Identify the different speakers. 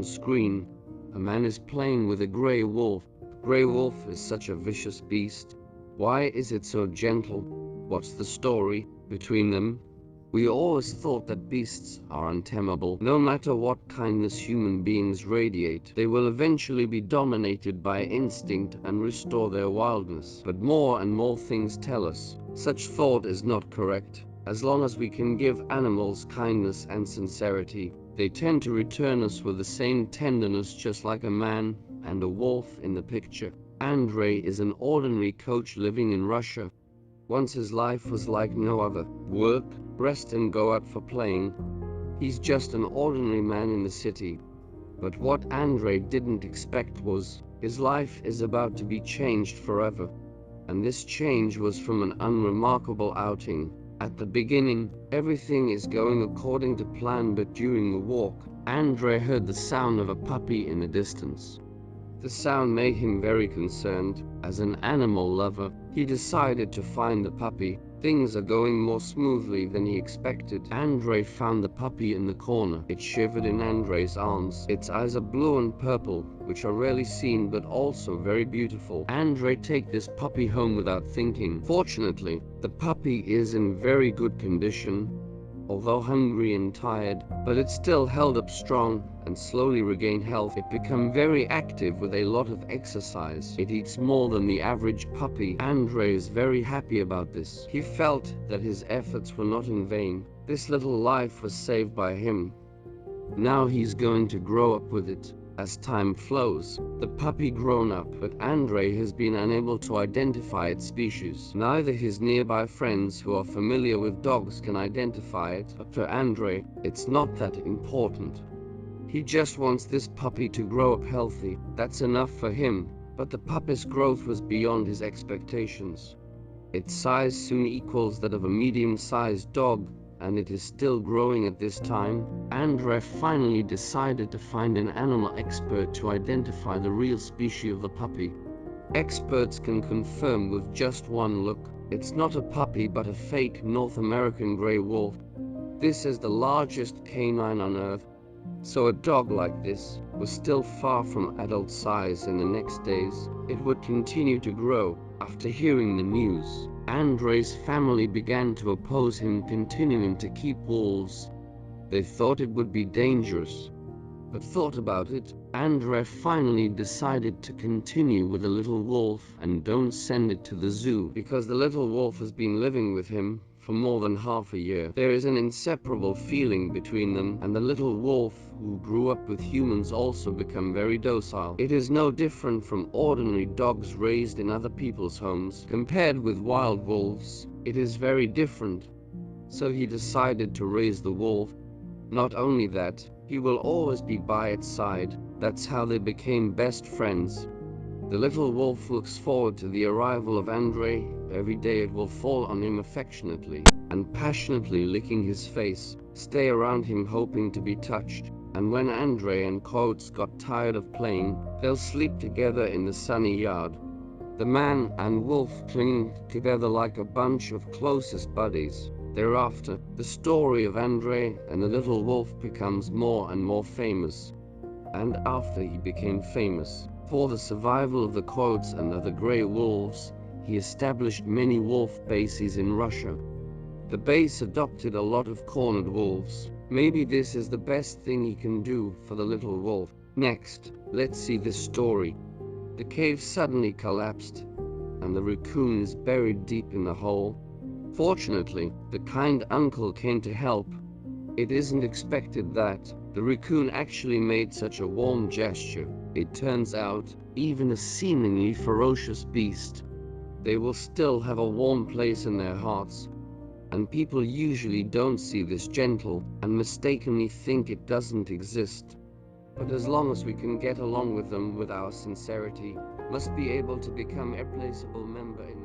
Speaker 1: on screen. A man is playing with a grey wolf. A grey wolf is such a vicious beast. Why is it so gentle? What's the story between them? We always thought that beasts are untamable. No matter what kindness human beings radiate, they will eventually be dominated by instinct and restore their wildness. But more and more things tell us such thought is not correct. As long as we can give animals kindness and sincerity, they tend to return us with the same tenderness, just like a man and a wolf in the picture. Andrei is an ordinary coach living in Russia. Once his life was like no other. Work, rest and go out for playing. He's just an ordinary man in the city. But what Andrei didn't expect was, his life is about to be changed forever. And this change was from an unremarkable outing. At the beginning, everything is going according to plan, but during the walk, Andrei heard the sound of a puppy in the distance. The sound made him very concerned. As an animal lover, he decided to find the puppy. Things are going more smoothly than he expected. Andrei found the puppy in the corner. It shivered in Andrei's arms. Its eyes are blue and purple, which are rarely seen but also very beautiful. Andrei take this puppy home without thinking. Fortunately, the puppy is in very good condition, although hungry and tired, but it still held up strong and slowly regained health. It became very active with a lot of exercise. It eats more than the average puppy. Andrei is very happy about this. He felt that his efforts were not in vain. This little life was saved by him. Now he's going to grow up with it. As time flows, the puppy grown up, but Andrei has been unable to identify its species. Neither his nearby friends who are familiar with dogs can identify it, but for Andrei, it's not that important. He just wants this puppy to grow up healthy. That's enough for him, but the puppy's growth was beyond his expectations. Its size soon equals that of a medium-sized dog, and it is still growing at this time. Andrei finally decided to find an animal expert to identify the real species of the puppy. Experts can confirm with just one look, it's not a puppy but a fake North American grey wolf. This is the largest canine on Earth. So a dog like this was still far from adult size. In the next days, it would continue to grow. After hearing the news, Andrei's family began to oppose him continuing to keep wolves. They thought it would be dangerous. But thought about it, Andrei finally decided to continue with the little wolf and don't send it to the zoo, because the little wolf has been living with him for more than half a year. There is an inseparable feeling between them, and the little wolf who grew up with humans also become very docile. It is no different from ordinary dogs raised in other people's homes. Compared with wild wolves, it is very different. So he decided to raise the wolf. Not only that, he will always be by its side. That's how they became best friends. The little wolf looks forward to the arrival of Andrei. Every day it will fall on him affectionately and passionately, licking his face, stay around him hoping to be touched. And when Andrei and Coates got tired of playing, they'll sleep together in the sunny yard. The man and wolf cling together like a bunch of closest buddies. Thereafter, the story of Andrei and the little wolf becomes more and more famous. And after he became famous for the survival of the Coates and other grey wolves, he established many wolf bases in Russia. The base adopted a lot of cornered wolves. Maybe this is the best thing he can do for the little wolf. Next, let's see this story. The cave suddenly collapsed, and the raccoon is buried deep in the hole. Fortunately, the kind uncle came to help. It isn't expected that the raccoon actually made such a warm gesture. It turns out, even a seemingly ferocious beast, they will still have a warm place in their hearts. And people usually don't see this gentle and mistakenly think it doesn't exist. But as long as we can get along with them with our sincerity, must be able to become a placeable member in